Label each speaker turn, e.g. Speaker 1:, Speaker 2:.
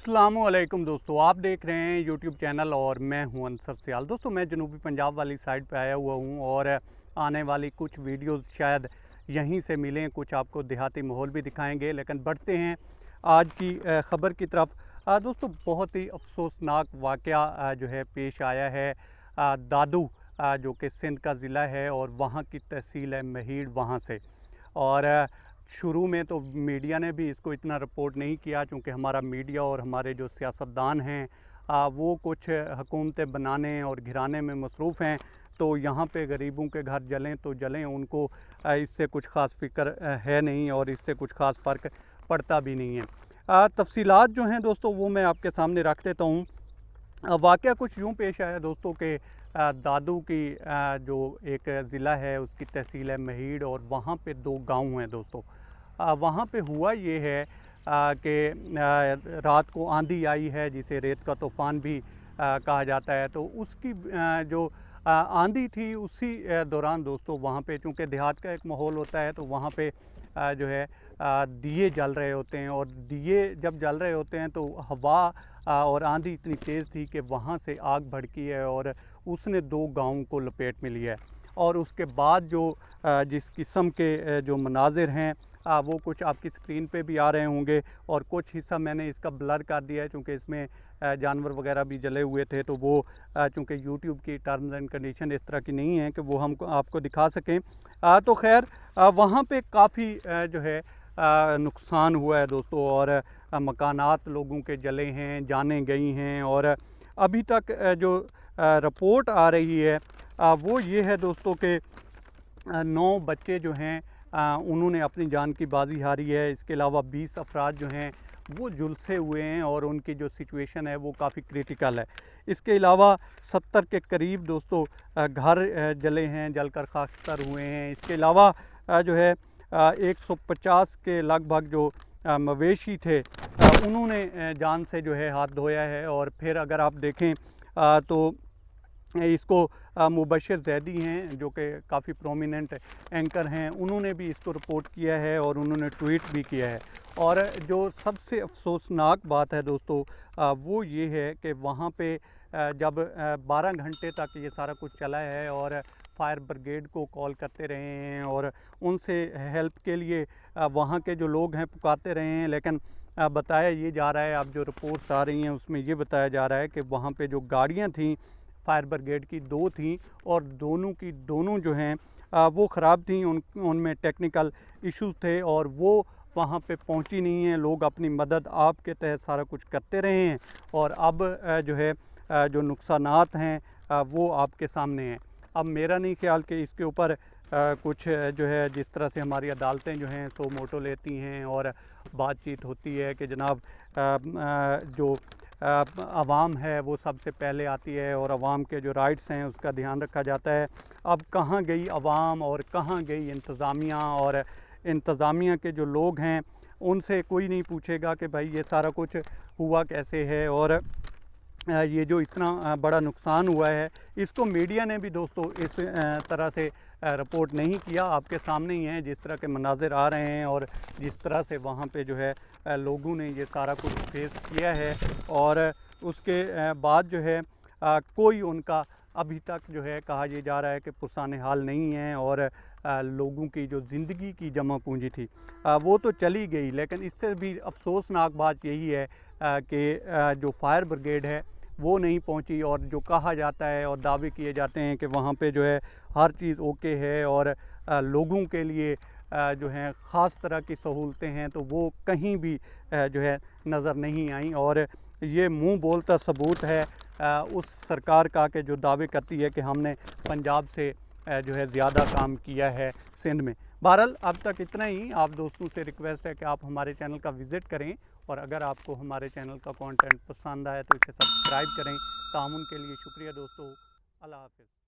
Speaker 1: अस्सलामुअलैकुम दोस्तों, आप देख रहे हैं यूट्यूब चैनल और मैं हूं अंसर सियाल। दोस्तों मैं जनूबी पंजाब वाली साइड पे आया हुआ हूं और आने वाली कुछ वीडियोस शायद यहीं से मिलें, कुछ आपको देहाती माहौल भी दिखाएंगे। लेकिन बढ़ते हैं आज की ख़बर की तरफ। दोस्तों बहुत ही अफसोसनाक वाक़या जो है पेश आया है दादू जो कि सिंध का ज़िला है और वहाँ की तहसील है महीड़ वहाँ से। और शुरू में तो मीडिया ने भी इसको इतना रिपोर्ट नहीं किया, क्योंकि हमारा मीडिया और हमारे जो सियासतदान हैं वो कुछ हुकूमतें बनाने और घिराने में मसरूफ़ हैं। तो यहाँ पे गरीबों के घर जलें तो जलें, उनको इससे कुछ ख़ास फ़िक्र है नहीं और इससे कुछ ख़ास फ़र्क पड़ता भी नहीं है। तफ़सीलात जो हैं दोस्तों वो मैं आपके सामने रख देता हूँ। वाक़या कुछ यूँ पेश आया दोस्तों के दादू की जो एक ज़िला है उसकी तहसील है महीड़ और वहाँ पे दो गांव हैं दोस्तों। वहाँ पे हुआ ये है कि रात को आंधी आई है जिसे रेत का तूफ़ान भी कहा जाता है। तो उसकी जो आंधी थी उसी दौरान दोस्तों वहाँ पे, चूँकि देहात का एक माहौल होता है, तो वहाँ पे जो है दिए जल रहे होते हैं और दिए जब जल रहे होते हैं तो हवा और आंधी इतनी तेज़ थी कि वहाँ से आग भड़की है और उसने दो गाँव को लपेट में लिया है। और उसके बाद जो जिस किस्म के जो मनाजिर हैं वो कुछ आपकी स्क्रीन पे भी आ रहे होंगे और कुछ हिस्सा मैंने इसका ब्लर कर दिया है, क्योंकि इसमें जानवर वगैरह भी जले हुए थे। तो वो चूँकि यूट्यूब की टर्म्स एंड कंडीशन इस तरह की नहीं है कि वो हम आपको दिखा सकें। तो खैर वहाँ पे काफ़ी जो है नुकसान हुआ है दोस्तों और मकानात लोगों के जले हैं, जानें गई हैं। और अभी तक जो रिपोर्ट आ रही है वो ये है दोस्तों कि 9 बच्चे जो हैं उन्होंने अपनी जान की बाजी हारी है। इसके अलावा 20 अफराद जो हैं वो झुलसे हुए हैं और उनकी जो सिचुएशन है वो काफ़ी क्रिटिकल है। इसके अलावा 70 के करीब दोस्तों घर जले हैं, जलकर खाकतर हुए हैं। इसके अलावा जो है 150 के लगभग जो मवेशी थे उन्होंने जान से जो है हाथ धोया है। और फिर अगर आप देखें तो इसको मुबशर ज़ैदी हैं जो कि काफ़ी प्रोमिनेंट एंकर हैं, उन्होंने भी इसको रिपोर्ट किया है और उन्होंने ट्वीट भी किया है। और जो सबसे अफसोसनाक बात है दोस्तों वो ये है कि वहाँ पे जब 12 घंटे तक ये सारा कुछ चला है और फायर ब्रिगेड को कॉल करते रहे हैं और उनसे हेल्प के लिए वहाँ के जो लोग हैं पुकारते रहे हैं, लेकिन बताया ये जा रहा है, अब जो रिपोर्ट्स आ रही हैं उसमें ये बताया जा रहा है कि वहाँ पे जो गाड़ियाँ थीं फायर ब्रिगेड की 2 थीं और दोनों की दोनों जो हैं वो ख़राब थीं, उनमें टेक्निकल इश्यूज़ थे और वो वहाँ पे पहुँची नहीं हैं। लोग अपनी मदद आपके तहत सारा कुछ करते रहे हैं और अब जो है जो नुकसानात हैं वो आपके सामने हैं। अब मेरा नहीं ख्याल कि इसके ऊपर कुछ जो है जिस तरह से हमारी अदालतें जो हैं सो मोटो लेती हैं और बातचीत होती है कि जनाब जो आवाम है वो सबसे पहले आती है और आवाम के जो राइट्स हैं उसका ध्यान रखा जाता है। अब कहाँ गई आवाम और कहाँ गई इंतज़ामिया, और इंतज़ामिया के जो लोग हैं उनसे कोई नहीं पूछेगा कि भाई ये सारा कुछ हुआ कैसे है। और ये जो इतना बड़ा नुकसान हुआ है इसको मीडिया ने भी दोस्तों इस तरह से रिपोर्ट नहीं किया। आपके सामने ही हैं जिस तरह के मनाजिर आ रहे हैं और जिस तरह से वहाँ पे जो है लोगों ने ये सारा कुछ फेस किया है। और उसके बाद जो है कोई उनका अभी तक जो है कहा ये जा रहा है कि पुरसाने हाल नहीं है और लोगों की जो ज़िंदगी की जमा पूंजी थी वो तो चली गई। लेकिन इससे भी अफसोसनाक बात यही है कि जो फायर ब्रिगेड है वो नहीं पहुंची और जो कहा जाता है और दावे किए जाते हैं कि वहाँ पे जो है हर चीज़ ओके है और लोगों के लिए जो है ख़ास तरह की सहूलतें हैं, तो वो कहीं भी जो है नज़र नहीं आई। और ये मुंह बोलता सबूत है उस सरकार का कि जो दावे करती है कि हमने पंजाब से जो है ज़्यादा काम किया है सिंध में। बहरहाल अब तक इतना ही। आप दोस्तों से रिक्वेस्ट है कि आप हमारे चैनल का विज़िट करें और अगर आपको हमारे चैनल का कंटेंट पसंद आए तो इसे सब्सक्राइब करें। तामुन के लिए शुक्रिया दोस्तों। अल्लाह हाफ़िज़।